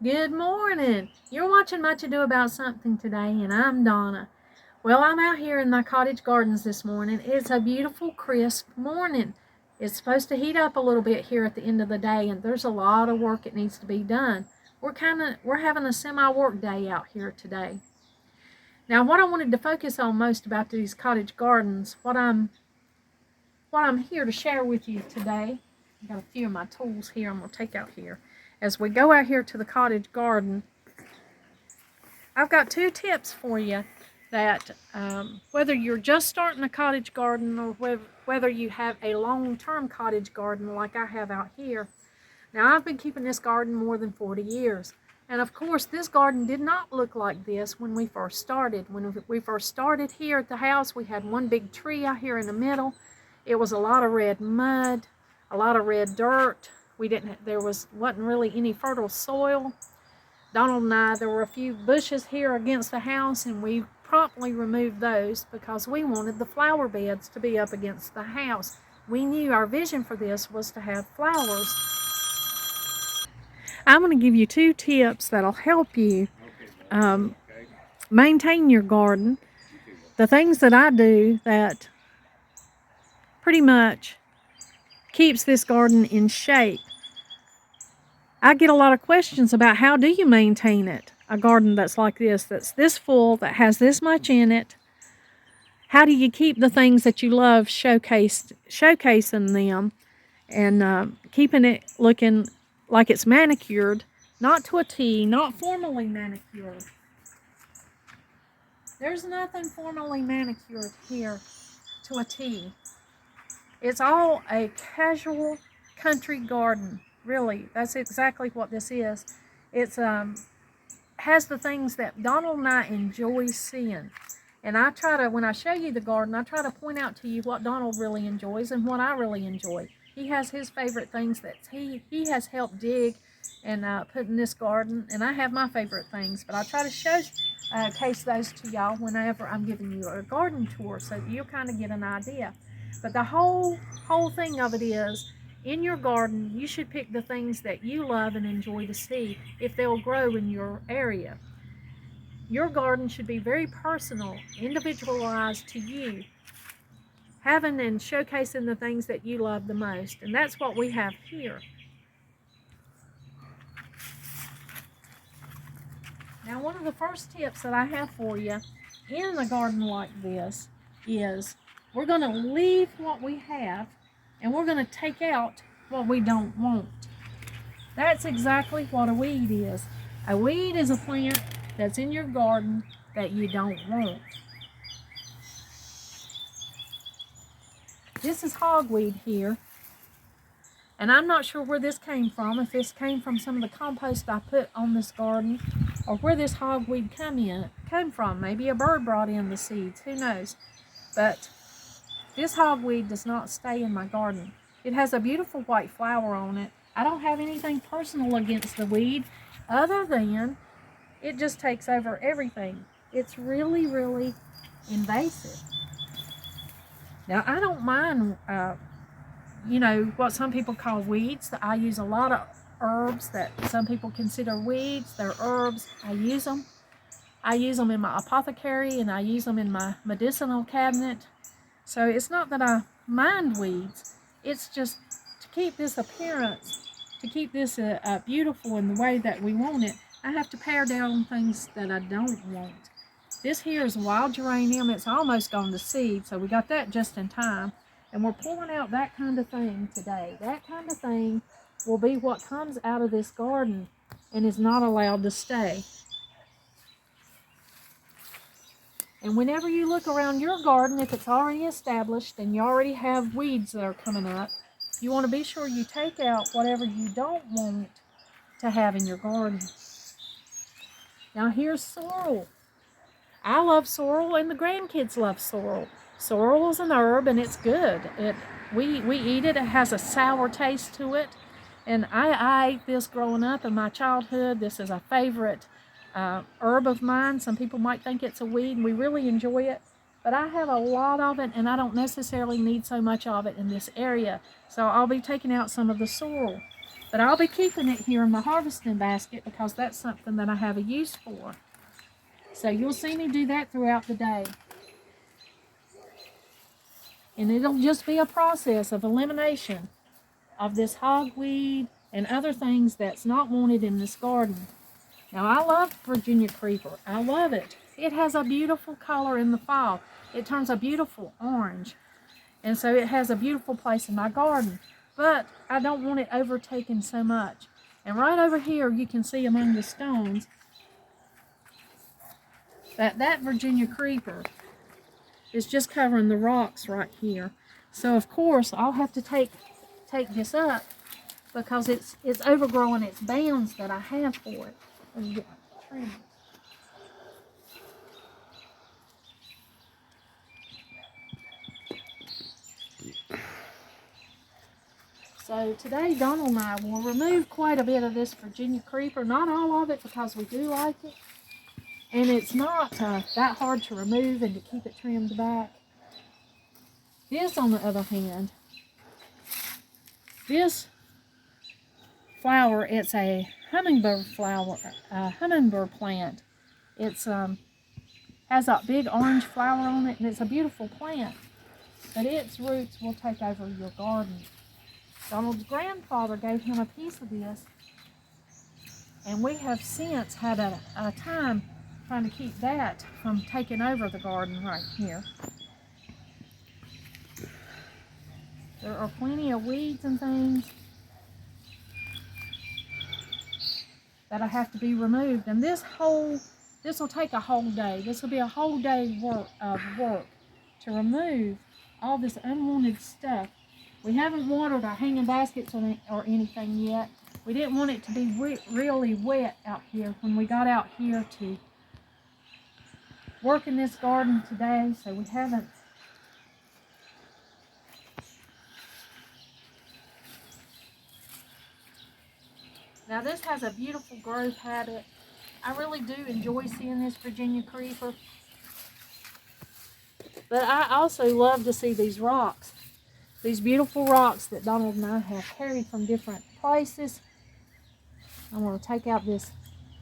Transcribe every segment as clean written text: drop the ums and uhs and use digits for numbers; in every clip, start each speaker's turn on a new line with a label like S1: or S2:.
S1: Good morning. You're watching Much Ado About Something today, and I'm Donna. Well, I'm out here in my cottage gardens this morning. It's a beautiful, crisp morning. It's supposed to heat up a little bit here at the end of the day, and there's a lot of work that needs to be done. We're having a semi-work day out here today. Now, what I wanted to focus on most about these cottage gardens, what I'm here to share with you today. I've got a few of my tools here I'm going to take out here. As we go out here to the cottage garden, I've got two tips for you that whether you're just starting a cottage garden or whether you have a long-term cottage garden like I have out here. Now, I've been keeping this garden more than 40 years. And of course, this garden did not look like this when we first started. When we first started here at the house, we had one big tree out here in the middle. It was a lot of red mud, a lot of red dirt. There wasn't really any fertile soil. Donald and I, there were a few bushes here against the house, and we promptly removed those because we wanted the flower beds to be up against the house. We knew our vision for this was to have flowers. I'm going to give you two tips that'll help you maintain your garden. The things that I do that pretty much keeps this garden in shape. I get a lot of questions about how do you maintain it, a garden that's like that's this full, that has this much in it. How do you keep the things that you love showcasing them and keeping it looking like it's manicured, not to a T, not formally manicured. There's nothing formally manicured here to a T. It's all a casual country garden. Really, that's exactly what this is. It's has the things that Donald and I enjoy seeing. And I try to, when I show you the garden, I try to point out to you what Donald really enjoys and what I really enjoy. He has his favorite things that he has helped dig and put in this garden, and I have my favorite things. But I try to showcase those to y'all whenever I'm giving you a garden tour, so that you'll kind of get an idea. But the whole thing of it is, in your garden, you should pick the things that you love and enjoy to see if they'll grow in your area. Your garden should be very personal, individualized to you, having and showcasing the things that you love the most. And that's what we have here. Now, one of the first tips that I have for you in a garden like this is we're going to leave what we have and we're going to take out what we don't want. That's exactly what a weed is. A weed is a plant that's in your garden that you don't want. This is hogweed here, and I'm not sure where this came from, if this came from some of the compost I put on this garden, or where this hogweed came from. Maybe a bird brought in the seeds, who knows. But this hogweed does not stay in my garden. It has a beautiful white flower on it. I don't have anything personal against the weed other than it just takes over everything. It's really, really invasive. Now, I don't mind, what some people call weeds. I use a lot of herbs that some people consider weeds. They're herbs. I use them. I use them in my apothecary, and I use them in my medicinal cabinet. So it's not that I mind weeds. It's just to keep this appearance, to keep this beautiful in the way that we want it, I have to pare down things that I don't want. This here is a wild geranium. It's almost gone to seed, so we got that just in time. And we're pulling out that kind of thing today. That kind of thing will be what comes out of this garden and is not allowed to stay. And whenever you look around your garden, if it's already established and you already have weeds that are coming up, you want to be sure you take out whatever you don't want to have in your garden. Now here's sorrel. I love sorrel, and the grandkids love sorrel. Sorrel is an herb, and it's good. We eat it. It has a sour taste to it. And I ate this growing up in my childhood. This is a favorite herb of mine. Some people might think it's a weed. We really enjoy it. But I have a lot of it, and I don't necessarily need so much of it in this area. So I'll be taking out some of the sorrel. But I'll be keeping it here in my harvesting basket because that's something that I have a use for. So you'll see me do that throughout the day. And it'll just be a process of elimination of this hogweed and other things that's not wanted in this garden. Now, I love Virginia creeper. I love it. It has a beautiful color in the fall. It turns a beautiful orange. And so it has a beautiful place in my garden. But I don't want it overtaken so much. And right over here, you can see among the stones that Virginia creeper is just covering the rocks right here. So of course, I'll have to take this up because it's overgrowing its bounds that I have for it. Let me get my trimmer. So today, Donald and I will remove quite a bit of this Virginia creeper. Not all of it because we do like it. And it's not that hard to remove and to keep it trimmed back. This, on the other hand, this flower, it's a hummingbird flower, hummingbird plant. It's has a big orange flower on it, and it's a beautiful plant. But its roots will take over your garden. Donald's grandfather gave him a piece of this, and we have since had a time trying to keep that from taking over the garden right here. There are plenty of weeds and things that I have to be removed, and this will take a whole day. This will be a whole day work to remove all this unwanted stuff. We haven't watered our hanging baskets or anything yet. We didn't want it to be really wet out here when we got out here to work in this garden today, so we haven't. Now this has a beautiful growth habit. I really do enjoy seeing this Virginia creeper. But I also love to see these rocks. These beautiful rocks that Donald and I have carried from different places. I'm going to take out this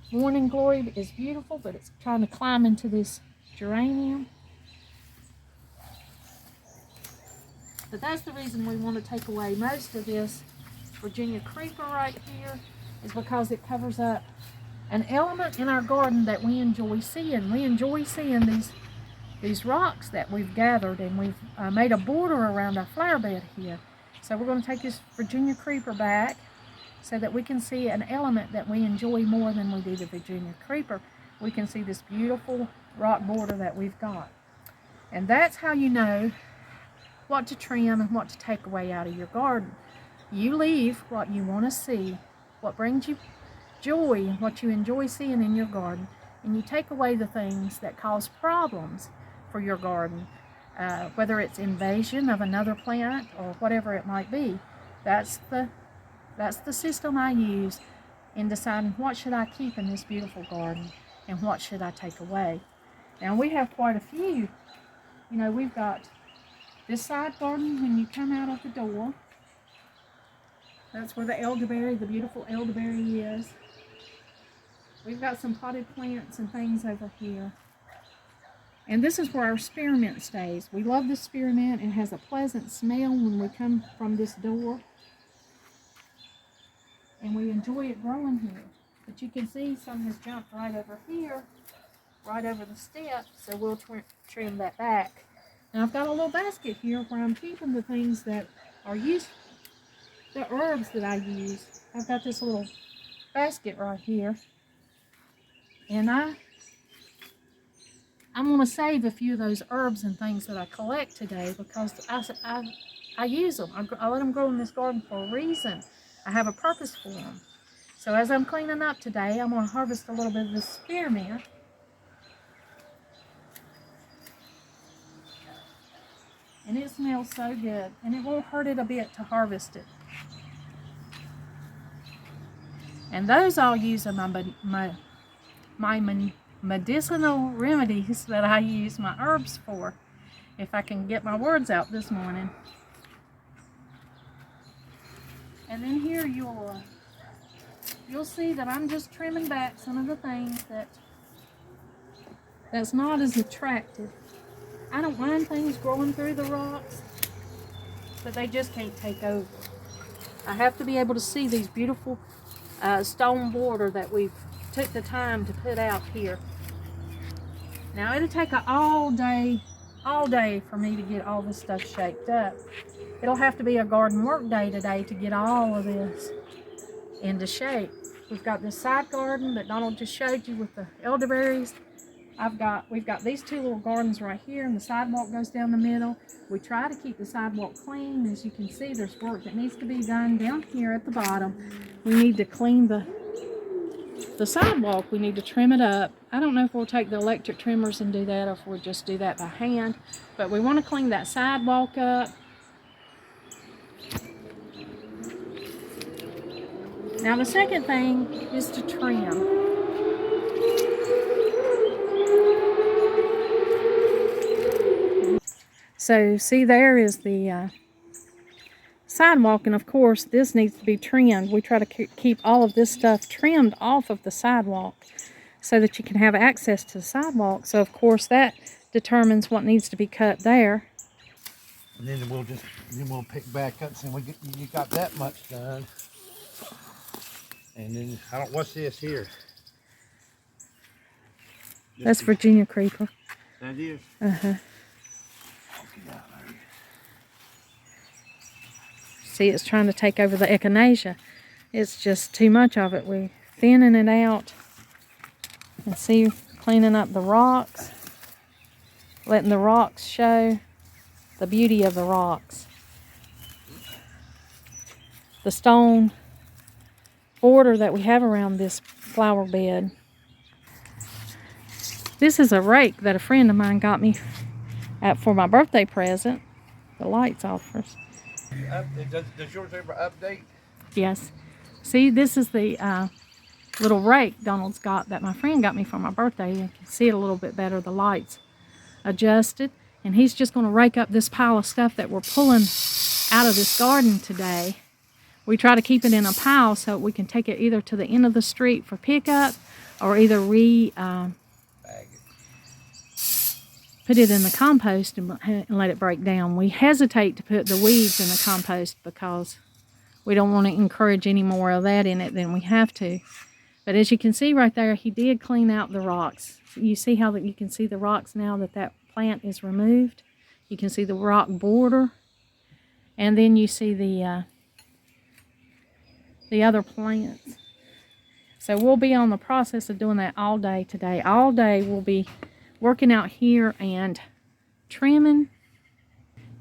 S1: morning glory. It's beautiful, but it's trying to climb into this geranium. But that's the reason we want to take away most of this Virginia creeper right here, is because it covers up an element in our garden that we enjoy seeing. We enjoy seeing these rocks that we've gathered, and we've made a border around our flower bed here. So we're going to take this Virginia creeper back so that we can see an element that we enjoy more than we do the Virginia creeper. We can see this beautiful rock border that we've got. And that's how you know what to trim and what to take away out of your garden. You leave what you want to see, what brings you joy, what you enjoy seeing in your garden, and you take away the things that cause problems for your garden, whether it's invasion of another plant or whatever it might be. That's the system I use in deciding what should I keep in this beautiful garden and what should I take away. Now we have quite a few. You know, we've got this side garden when you come out of the door. That's where the elderberry, the beautiful elderberry is. We've got some potted plants and things over here. And this is where our spearmint stays. We love the spearmint. It has a pleasant smell when we come from this door. And we enjoy it growing here. But you can see some has jumped right over here, right over the step, so we'll trim that back. Now I've got a little basket here where I'm keeping the things that are useful, the herbs that I use. I've got this little basket right here. And I'm going to save a few of those herbs and things that I collect today because I use them. I let them grow in this garden for a reason. I have a purpose for them. So as I'm cleaning up today, I'm going to harvest a little bit of this spearmint. And it smells so good. And it won't hurt it a bit to harvest it. And those I'll use in my medicinal remedies that I use my herbs for, if I can get my words out this morning. And then here you'll you'll see that I'm just trimming back some of the things that's not as attractive. I don't mind things growing through the rocks, but they just can't take over. I have to be able to see these beautiful stone border that we've took the time to put out here. Now it'll take all day for me to get all this stuff shaped up. It'll have to be a garden work day today to get all of this into shape. We've got this side garden that Donald just showed you with the elderberries. We've got these two little gardens right here, and the sidewalk goes down the middle. We try to keep the sidewalk clean. As you can see, there's work that needs to be done down here at the bottom. We need to clean the sidewalk. We need to trim it up. I don't know if we'll take the electric trimmers and do that, or if we'll just do that by hand. But we want to clean that sidewalk up. Now the second thing is to trim. So see, there is the sidewalk, and of course this needs to be trimmed. We try to keep all of this stuff trimmed off of the sidewalk so that you can have access to the sidewalk. So of course that determines what needs to be cut there.
S2: And then we'll pick back up and you got that much done. And then what's this here?
S1: That's Virginia creeper.
S2: That is?
S1: Uh-huh. See, it's trying to take over the echinacea. It's just too much of it. We're thinning it out. And see, cleaning up the rocks. Letting the rocks show the beauty of the rocks. The stone border that we have around this flower bed. This is a rake that a friend of mine got me for my birthday present. The light's off first.
S2: Does yours ever update?
S1: Yes. See, this is the little rake Donald's got that my friend got me for my birthday. You can see it a little bit better. The light's adjusted. And he's just going to rake up this pile of stuff that we're pulling out of this garden today. We try to keep it in a pile so we can take it either to the end of the street for pickup, or either put it in the compost and let it break down. We hesitate to put the weeds in the compost because we don't want to encourage any more of that in it than we have to. But as you can see right there, he did clean out the rocks. You see how you can see the rocks now that plant is removed. You can see the rock border, and then you see the other plants. So we'll be on the process of doing that all day today. All day we'll be working out here and trimming,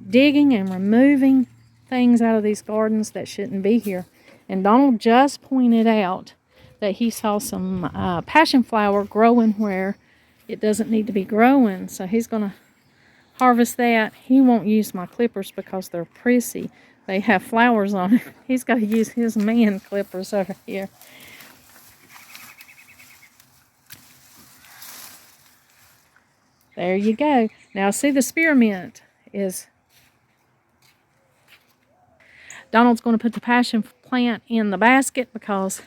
S1: digging, and removing things out of these gardens that shouldn't be here. And Donald just pointed out that he saw some passion flower growing where it doesn't need to be growing. So he's going to harvest that. He won't use my clippers because they're prissy. They have flowers on it. He's got to use his man clippers over here. There you go. Now see, the spearmint is... Donald's going to put the passion plant in the basket because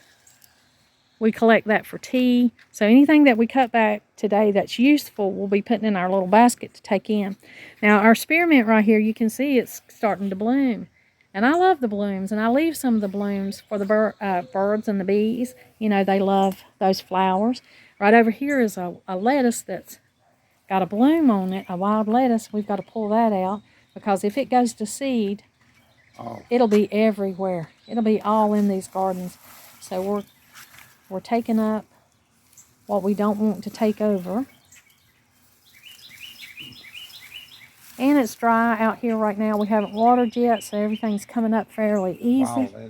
S1: we collect that for tea. So anything that we cut back today that's useful, we'll be putting in our little basket to take in. Now our spearmint right here, you can see it's starting to bloom. And I love the blooms, and I leave some of the blooms for the birds and the bees. You know, they love those flowers. Right over here is a lettuce that's got a bloom on it, a wild lettuce. We've got to pull that out because if it goes to seed, it'll be everywhere. It'll be all in these gardens. So we're taking up what we don't want to take over. And it's dry out here right now. We haven't watered yet, so everything's coming up fairly easy. Wow,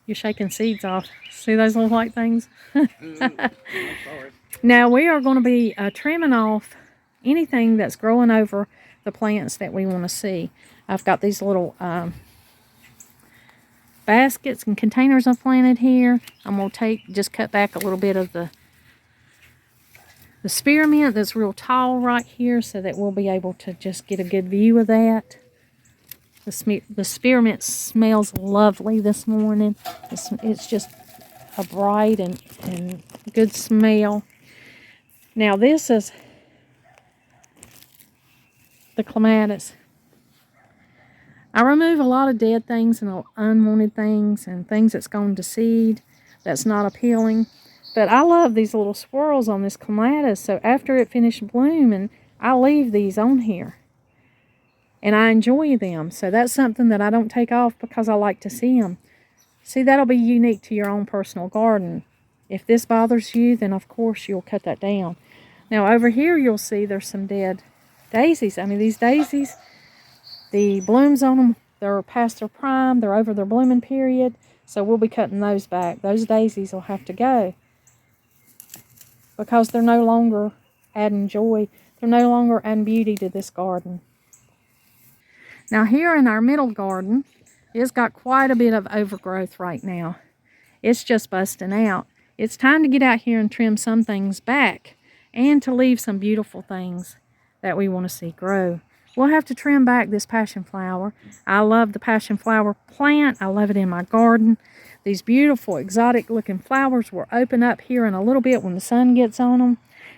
S1: you're shaking seeds off. See those little white things? I'm sorry. Now we are going to be trimming off anything that's growing over the plants that we want to see. I've got these little baskets and containers I've planted here. I'm going to just cut back a little bit of the spearmint that's real tall right here so that we'll be able to just get a good view of that. The spearmint smells lovely this morning. It's just a bright and good smell. Now this is the clematis. I remove a lot of dead things and unwanted things and things that's gone to seed that's not appealing. But I love these little swirls on this clematis, so after it finished blooming, I leave these on here. And I enjoy them, so that's something that I don't take off because I like to see them. See, that'll be unique to your own personal garden. If this bothers you, then of course you'll cut that down. Now over here you'll see there's some dead daisies. I mean, these daisies, the blooms on them, they're past their prime, they're over their blooming period, so we'll be cutting those back. Those daisies will have to go because they're no longer adding joy. They're no longer adding beauty to this garden. Now here in our middle garden, it's got quite a bit of overgrowth right now. It's just busting out. It's time to get out here and trim some things back and to leave some beautiful things that we want to see grow. We'll have to trim back this passion flower. I love the passion flower plant. I love it in my garden. These beautiful exotic looking flowers will open up here in a little bit when the sun gets on them.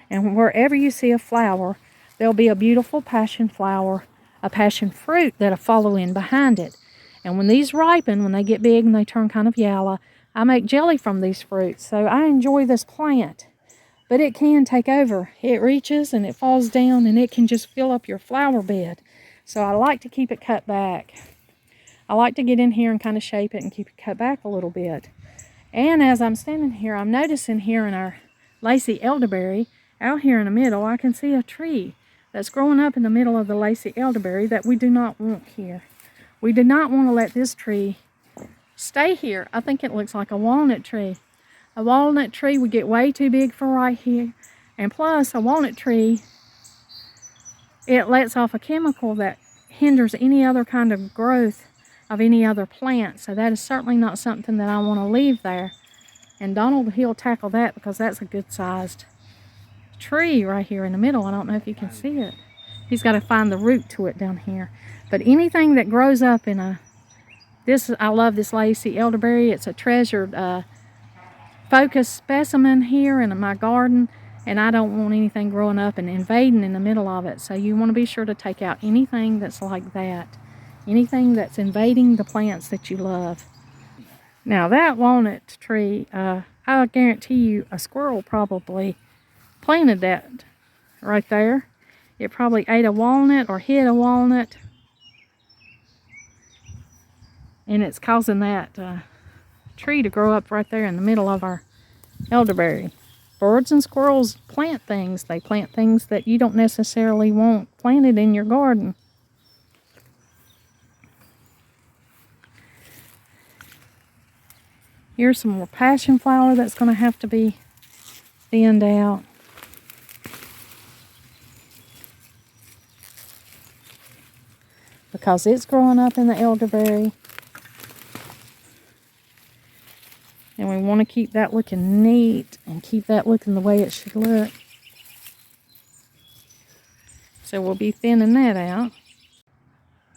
S1: And wherever you see a flower, there'll be a beautiful passion flower, a passion fruit that'll follow in behind it. And when these ripen, when they get big and they turn kind of yellow, I make jelly from these fruits. So I enjoy this plant. But it can take over. It reaches and it falls down and it can just fill up your flower bed. So I like to keep it cut back. I like to get in here and kind of shape it and keep it cut back a little bit. And as I'm standing here, I'm noticing here in our lacy elderberry, out here in the middle, I can see a tree that's growing up in the middle of the lacy elderberry that we do not want here. We do not want to let this tree stay here. I think it looks like a walnut tree. A walnut tree would get way too big for right here. And plus, a walnut tree, it lets off a chemical that hinders any other kind of growth of any other plant. So that is certainly not something that I want to leave there. And Donald, he'll tackle that because that's a good sized tree right here in the middle. I don't know if you can see it. He's got to find the root to it down here. But anything that grows up in I love this lacy elderberry. It's a treasured focus specimen here in my garden, and I don't want anything growing up and invading in the middle of it. So you want to be sure to take out anything that's like that, anything that's invading the plants that you love. Now that walnut tree, I guarantee you a squirrel probably planted that right there. It probably ate a walnut or hit a walnut, and it's causing that tree to grow up right there in the middle of our elderberry. Birds and squirrels plant things. They plant things that you don't necessarily want planted in your garden. Here's some more passion flower that's going to have to be thinned out. Because it's growing up in the elderberry. And we want to keep that looking neat and keep that looking the way it should look. So we'll be thinning that out.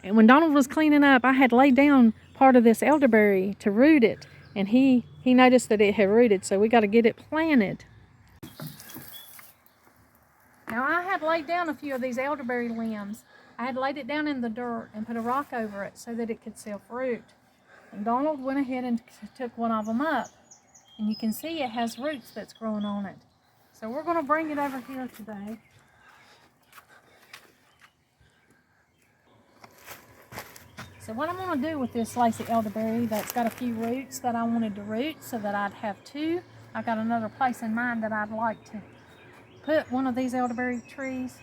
S1: And when Donald was cleaning up, I had laid down part of this elderberry to root it. And he noticed that it had rooted, so we got to get it planted. Now I had laid down a few of these elderberry limbs. I had laid it down in the dirt and put a rock over it so that it could self-root. And Donald went ahead and took one of them up. And you can see it has roots that's growing on it. So we're going to bring it over here today. So what I'm going to do with this lacy elderberry that's got a few roots that I wanted to root so that I'd have two. I've got another place in mind that I'd like to put one of these elderberry trees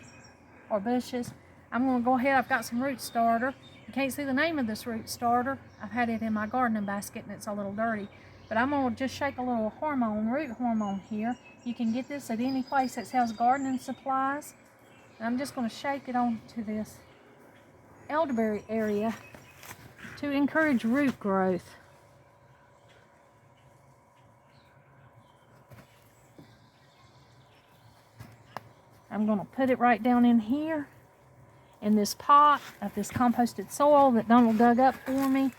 S1: or bushes. I'm going to go ahead, I've got some root starter. You can't see the name of this root starter. I've had it in my gardening basket and it's a little dirty. But I'm going to just shake a little root hormone here. You can get this at any place that sells gardening supplies. And I'm just going to shake it onto this elderberry area to encourage root growth. I'm going to put it right down in here in this pot of this composted soil that Donald dug up for me.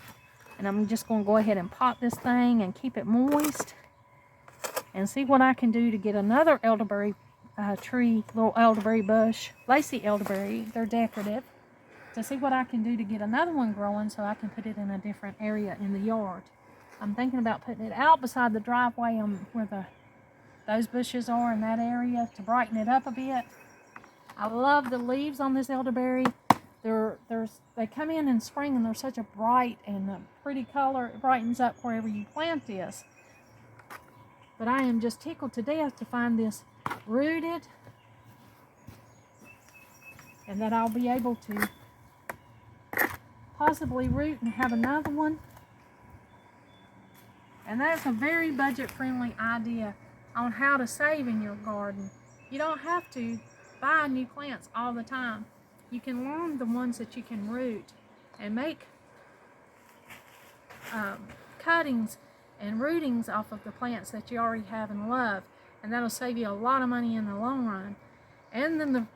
S1: And I'm just going to go ahead and pot this thing and keep it moist. and see what I can do to get another elderberry tree, little elderberry bush, lacy elderberry, they're decorative, to see what I can do to get another one growing so I can put it in a different area in the yard. I'm thinking about putting it out beside the driveway where those bushes are in that area to brighten it up a bit. I love the leaves on this elderberry. They come in spring and they're such a bright and a pretty color. It brightens up wherever you plant this. But I am just tickled to death to find this rooted and that I'll be able to possibly root and have another one. And that's a very budget-friendly idea on how to save in your garden. You don't have to buy new plants all the time. You can learn the ones that you can root and make cuttings and rootings off of the plants that you already have and love, and that'll save you a lot of money in the long run. And then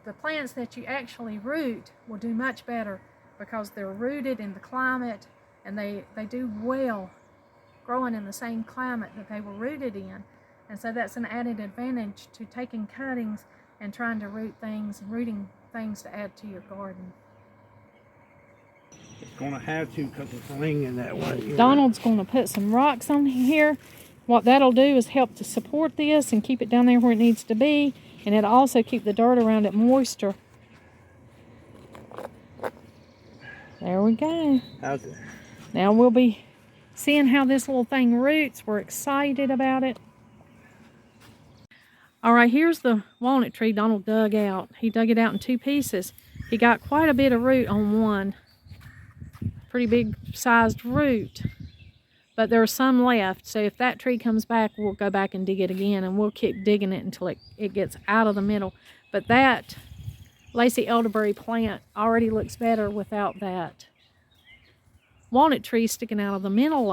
S1: the plants that you actually root will do much better because they're rooted in the climate, and they do well growing in the same climate that they were rooted in. And so that's an added advantage to taking cuttings and trying to rooting things to add to your garden.
S2: It's going to have to because it's leaning that way.
S1: Donald's going to put some rocks on here. What that'll do is help to support this and keep it down there where it needs to be, and it'll also keep the dirt around it moister. There we go.
S2: How's it?
S1: Now we'll be seeing how this little thing roots. We're excited about it. All right, here's the walnut tree Donald dug out. He dug it out in 2 pieces. He got quite a bit of root on one. Pretty big sized root. But there's some left. So if that tree comes back, we'll go back and dig it again, and we'll keep digging it until it gets out of the middle. But that lacy elderberry plant already looks better without that walnut tree sticking out of the middle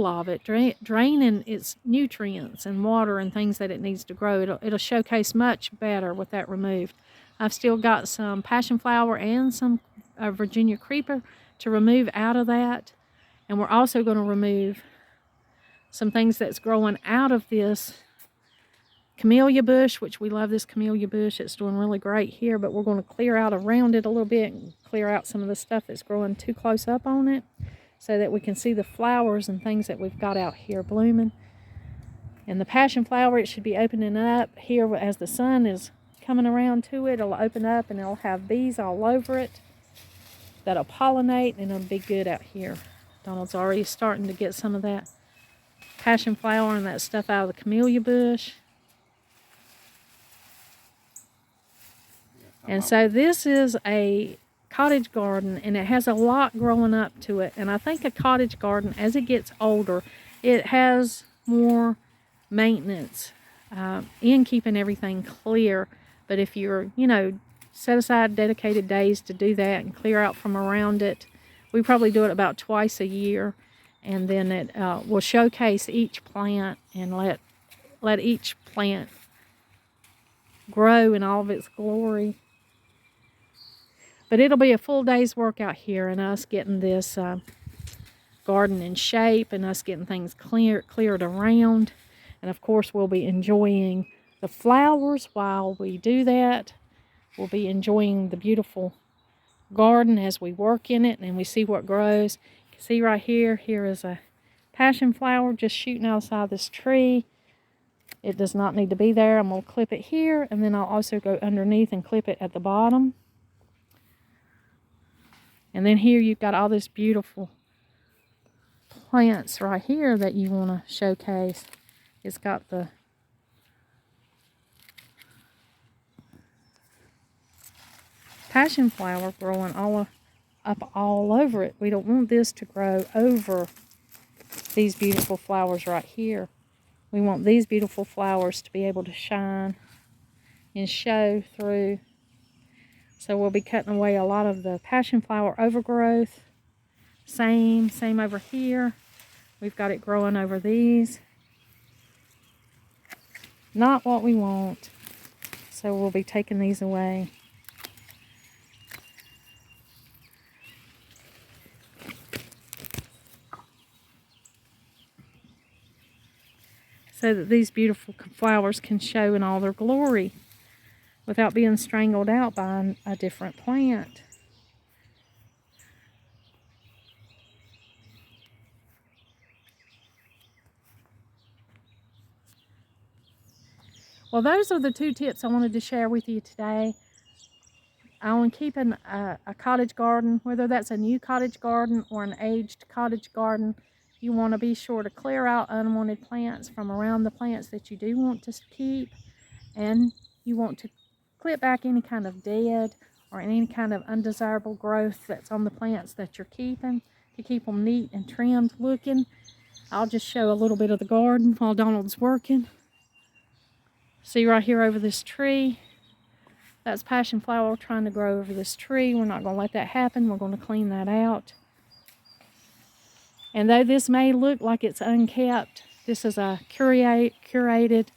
S1: of it, draining its nutrients and water and things that it needs to grow. It'll showcase much better with that removed. I've still got some passion flower and some Virginia creeper to remove out of that. And we're also going to remove some things that's growing out of this camellia bush, which we love this camellia bush. It's doing really great here, but we're going to clear out around it a little bit and clear out some of the stuff that's growing too close up on it so that we can see the flowers and things that we've got out here blooming. And the passion flower, it should be opening up here as the sun is coming around to it. It'll open up and it'll have bees all over it that'll pollinate, and it'll be good out here. Donald's already starting to get some of that passion flower and that stuff out of the camellia bush. And so this is a cottage garden, and it has a lot growing up to it. And I think a cottage garden, as it gets older, it has more maintenance in keeping everything clear. But if you're, set aside dedicated days to do that and clear out from around it, we probably do it about twice a year. And then it will showcase each plant and let each plant grow in all of its glory. But it'll be a full day's work out here, and us getting this garden in shape and us getting things cleared around. And of course, we'll be enjoying the flowers while we do that. We'll be enjoying the beautiful garden as we work in it and we see what grows. You can see right here is a passion flower just shooting outside this tree. It does not need to be there. I'm going to clip it here, and then I'll also go underneath and clip it at the bottom. And then here you've got all this beautiful plants right here that you want to showcase. It's got the passion flower growing all over it. We don't want this to grow over these beautiful flowers right here. We want these beautiful flowers to be able to shine and show through. So we'll be cutting away a lot of the passion flower overgrowth. Same over here. We've got it growing over these. Not what we want. So we'll be taking these away. So so that these beautiful flowers can show in all their glory without being strangled out by a different plant. Well, those are the 2 tips I wanted to share with you today on keeping a cottage garden, whether that's a new cottage garden or an aged cottage garden. You want to be sure to clear out unwanted plants from around the plants that you do want to keep, and you want to clip back any kind of dead or any kind of undesirable growth that's on the plants that you're keeping to keep them neat and trimmed looking. I'll just show a little bit of the garden while Donald's working. See right here over this tree, that's passion flower trying to grow over this tree. We're not going to let that happen. We're going to clean that out. And though this may look like it's unkept, this is a curated,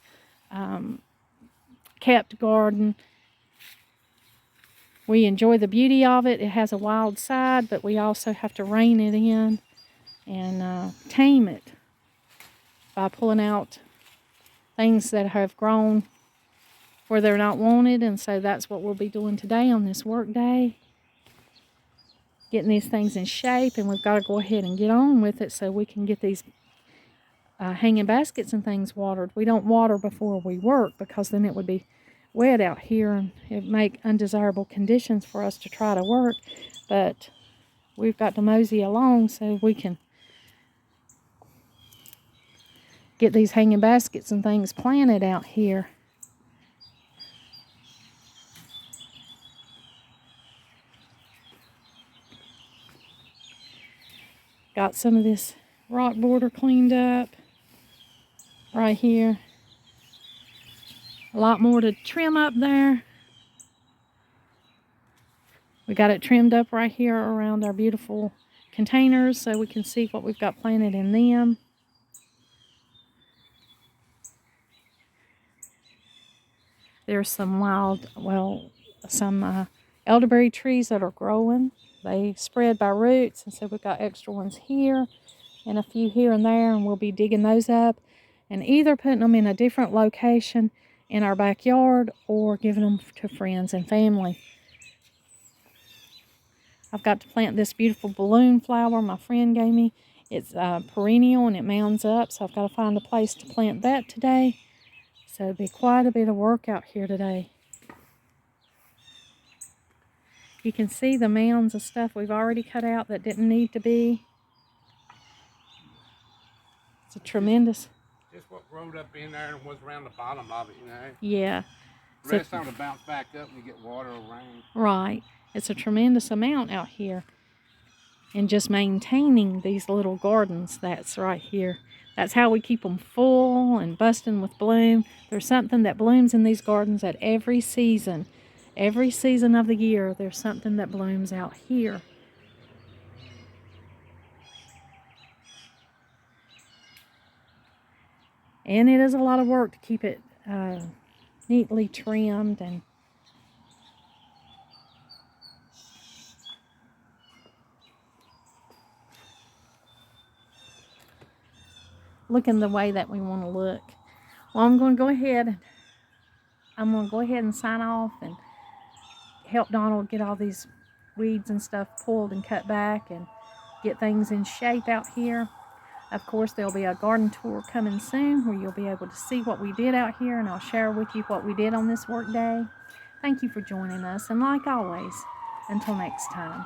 S1: kept garden. We enjoy the beauty of it. It has a wild side, but we also have to rein it in and tame it by pulling out things that have grown where they're not wanted. And so that's what we'll be doing today on this work day, getting these things in shape. And we've got to go ahead and get on with it so we can get these hanging baskets and things watered. We don't water before we work because then it would be wet out here and it'd make undesirable conditions for us to try to work. But we've got to mosey along so we can get these hanging baskets and things planted out here. Got some of this rock border cleaned up right here. A lot more to trim up there. We got it trimmed up right here around our beautiful containers so we can see what we've got planted in them. There's some some elderberry trees that are growing. They spread by roots, and so we've got extra ones here and a few here and there, and we'll be digging those up and either putting them in a different location in our backyard or giving them to friends and family. I've got to plant this beautiful balloon flower my friend gave me. It's perennial and it mounds up, so I've got to find a place to plant that today. So it'll be quite a bit of work out here today. You can see the mounds of stuff we've already cut out that didn't need to be. It's a tremendous...
S2: Just what growed up in there and was around the bottom of it, you know?
S1: Yeah.
S2: The rest of it bounce back up and you get water or rain.
S1: Right. It's a tremendous amount out here. And just maintaining these little gardens, that's right here. That's how we keep them full and busting with bloom. There's something that blooms in these gardens at every season. Every season of the year, there's something that blooms out here. And it is a lot of work to keep it neatly trimmed and looking the way that we want to look. Well, I'm going to go ahead and sign off and help Donald get all these weeds and stuff pulled and cut back and get things in shape out here. Of course, there'll be a garden tour coming soon where you'll be able to see what we did out here, and I'll share with you what we did on this work day. Thank you for joining us, and like always, until next time.